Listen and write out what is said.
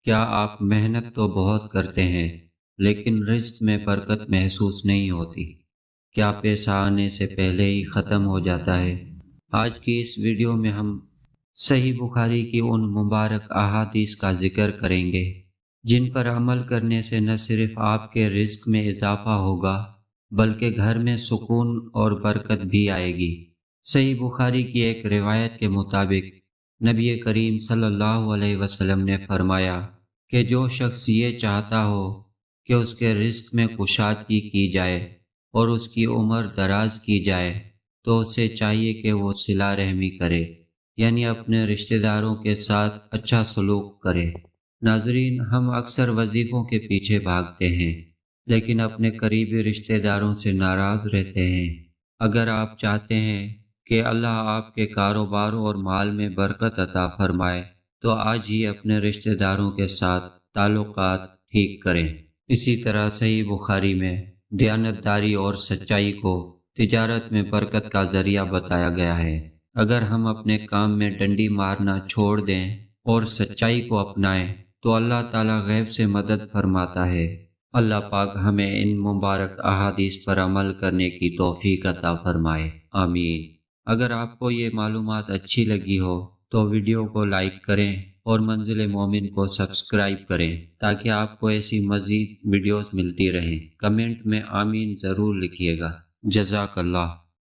کیا آپ محنت تو بہت کرتے ہیں لیکن رزق میں برکت محسوس نہیں ہوتی؟ کیا پیسہ آنے سے پہلے ہی ختم ہو جاتا ہے؟ آج کی اس ویڈیو میں ہم صحیح بخاری کی ان مبارک احادیث کا ذکر کریں گے جن پر عمل کرنے سے نہ صرف آپ کے رزق میں اضافہ ہوگا بلکہ گھر میں سکون اور برکت بھی آئے گی۔ صحیح بخاری کی ایک روایت کے مطابق نبی کریم صلی اللہ علیہ وسلم نے فرمایا کہ جو شخص یہ چاہتا ہو کہ اس کے رزق میں کشادگی کی جائے اور اس کی عمر دراز کی جائے تو اسے چاہیے کہ وہ صلہ رحمی کرے، یعنی اپنے رشتہ داروں کے ساتھ اچھا سلوک کرے۔ ناظرین، ہم اکثر وظیفوں کے پیچھے بھاگتے ہیں لیکن اپنے قریبی رشتہ داروں سے ناراض رہتے ہیں۔ اگر آپ چاہتے ہیں کہ اللہ آپ کے کاروبار اور مال میں برکت عطا فرمائے تو آج ہی اپنے رشتہ داروں کے ساتھ تعلقات ٹھیک کریں۔ اسی طرح صحیح بخاری میں دیانتداری اور سچائی کو تجارت میں برکت کا ذریعہ بتایا گیا ہے۔ اگر ہم اپنے کام میں ڈنڈی مارنا چھوڑ دیں اور سچائی کو اپنائیں تو اللہ تعالیٰ غیب سے مدد فرماتا ہے۔ اللہ پاک ہمیں ان مبارک احادیث پر عمل کرنے کی توفیق عطا فرمائے، آمین۔ اگر آپ کو یہ معلومات اچھی لگی ہو تو ویڈیو کو لائک کریں اور منزل مومن کو سبسکرائب کریں تاکہ آپ کو ایسی مزید ویڈیوز ملتی رہیں۔ کمنٹ میں آمین ضرور لکھیے گا۔ جزاک اللہ۔